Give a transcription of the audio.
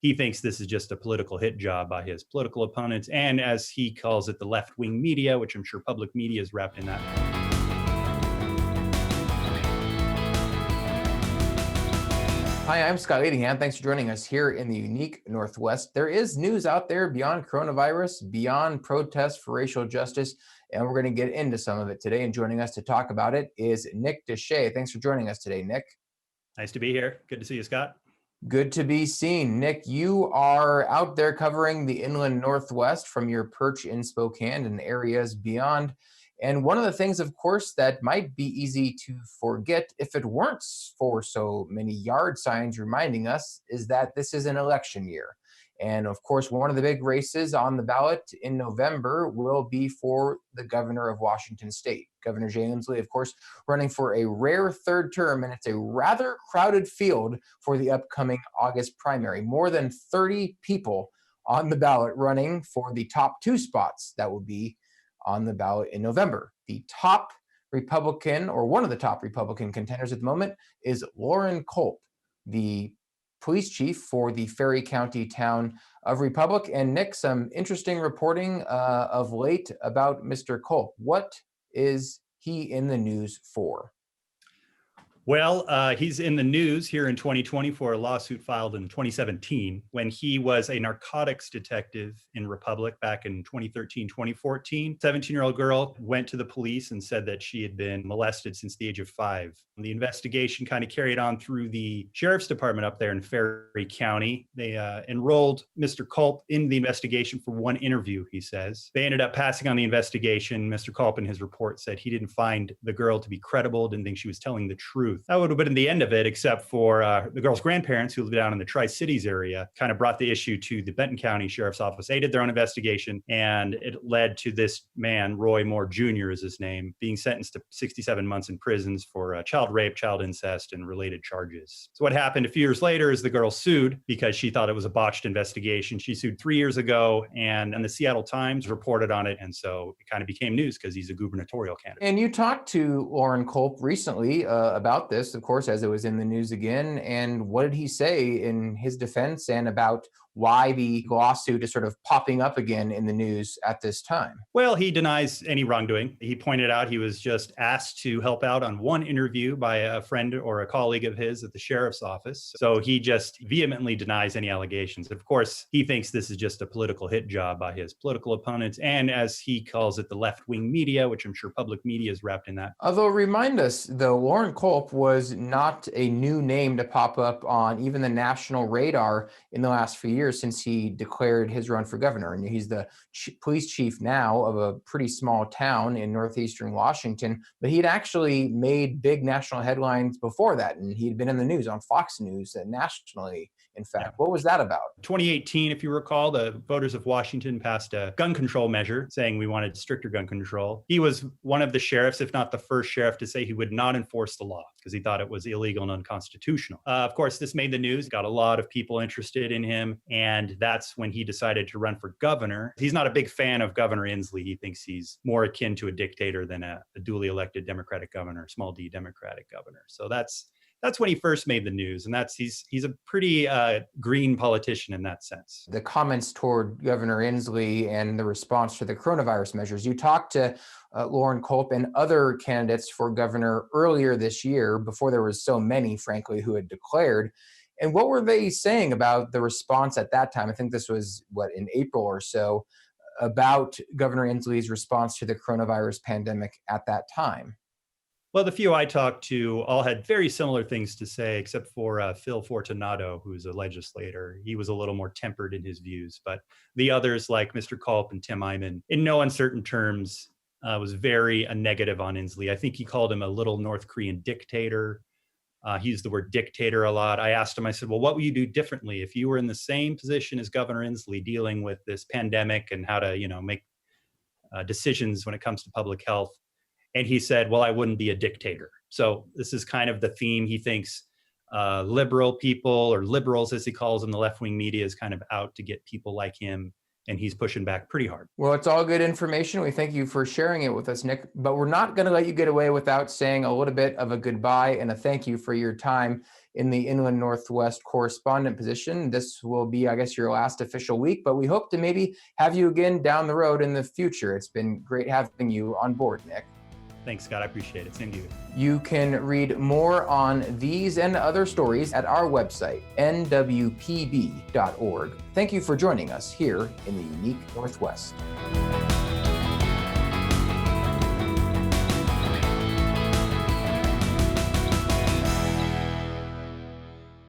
he thinks this is just a political hit job by his political opponents, and as he calls it, the left-wing media, which I'm sure public media is wrapped in that. Hi, I'm Scott Leadingham. Thanks for joining us here in the unique Northwest. There is news out there beyond coronavirus, beyond protests for racial justice, and we're going to get into some of it today. And joining us to talk about it is Nick Deshay. Thanks for joining us today, Nick. Nice to be here. Good to see you, Scott. Good to be seen. Nick, you are out there covering the inland Northwest from your perch in Spokane and areas beyond. And one of the things, of course, that might be easy to forget if it weren't for so many yard signs reminding us is that this is an election year. And of course, one of the big races on the ballot in November will be for the governor of Washington State. Governor Jay Inslee, of course, running for a rare third term, and it's a rather crowded field for the upcoming August primary. More than 30 people on the ballot running for the top two spots that will be on the ballot in November. The top Republican, or one of the top Republican contenders at the moment, is Loren Culp, the police chief for the Ferry County town of Republic. And Nick, some interesting reporting of late about Mr. Culp. What is he in the news for? Well, he's in the news here in 2020 for a lawsuit filed in 2017 when he was a narcotics detective in Republic back in 2013, 2014. 17-year-old girl went to the police and said that she had been molested since the age of 5. The investigation kind of carried on through the sheriff's department up there in Ferry County. They enrolled Mr. Culp in the investigation for one interview, he says. They ended up passing on the investigation. Mr. Culp in his report said he didn't find the girl to be credible, didn't think she was telling the truth. That would have been the end of it, except for the girl's grandparents, who live down in the Tri-Cities area, kind of brought the issue to the Benton County Sheriff's Office. They did their own investigation, and it led to this man, Roy Moore Jr. is his name, being sentenced to 67 months in prisons for child rape, child incest, and related charges. So what happened a few years later is the girl sued because she thought it was a botched investigation. She sued 3 years ago, and the Seattle Times reported on it, and so it kind of became news because he's a gubernatorial candidate. And you talked to Loren Culp recently about this, of course, as it was in the news again. And what did he say in his defense and about why the lawsuit is sort of popping up again in the news at this time? Well, he denies any wrongdoing. He pointed out he was just asked to help out on one interview by a friend or a colleague of his at the sheriff's office. So he just vehemently denies any allegations. Of course, he thinks this is just a political hit job by his political opponents, and as he calls it, the left-wing media, which I'm sure public media is wrapped in that. Although remind us, though, Loren Culp was not a new name to pop up on even the national radar in the last few years since he declared his run for governor. And he's the police chief now of a pretty small town in northeastern Washington, but he'd actually made big national headlines before that. And he'd been in the news on Fox News nationally. In fact, yeah. What was that about? 2018, if you recall, the voters of Washington passed a gun control measure saying we wanted stricter gun control. He was one of the sheriffs, if not the first sheriff, to say he would not enforce the law because he thought it was illegal and unconstitutional. Of course, this made the news, got a lot of people interested in him, and that's when he decided to run for governor. He's not a big fan of Governor Inslee. He thinks he's more akin to a dictator than a duly elected Democratic governor, small d Democratic governor. So that's when he first made the news, and he's a pretty green politician in that sense. The comments toward Governor Inslee and the response to the coronavirus measures. You talked to Loren Culp and other candidates for governor earlier this year, before there was so many, frankly, who had declared. And what were they saying about the response at that time? I think this was, in April or so, about Governor Inslee's response to the coronavirus pandemic at that time. Well, the few I talked to all had very similar things to say, except for Phil Fortunato, who's a legislator. He was a little more tempered in his views, but the others, like Mr. Culp and Tim Eyman, in no uncertain terms, was very negative on Inslee. I think he called him a little North Korean dictator. He used the word dictator a lot. I asked him, I said, well, what would you do differently if you were in the same position as Governor Inslee dealing with this pandemic and how to, make decisions when it comes to public health? And he said, well, I wouldn't be a dictator. So this is kind of the theme. He thinks liberal people, or liberals as he calls them, the left-wing media, is kind of out to get people like him. And he's pushing back pretty hard. Well, it's all good information. We thank you for sharing it with us, Nick. But we're not going to let you get away without saying a little bit of a goodbye and a thank you for your time in the Inland Northwest correspondent position. This will be, I guess, your last official week, but we hope to maybe have you again down the road in the future. It's been great having you on board, Nick. Thanks, Scott. I appreciate it. Same to you. You can read more on these and other stories at our website, nwpb.org. Thank you for joining us here in the unique Northwest.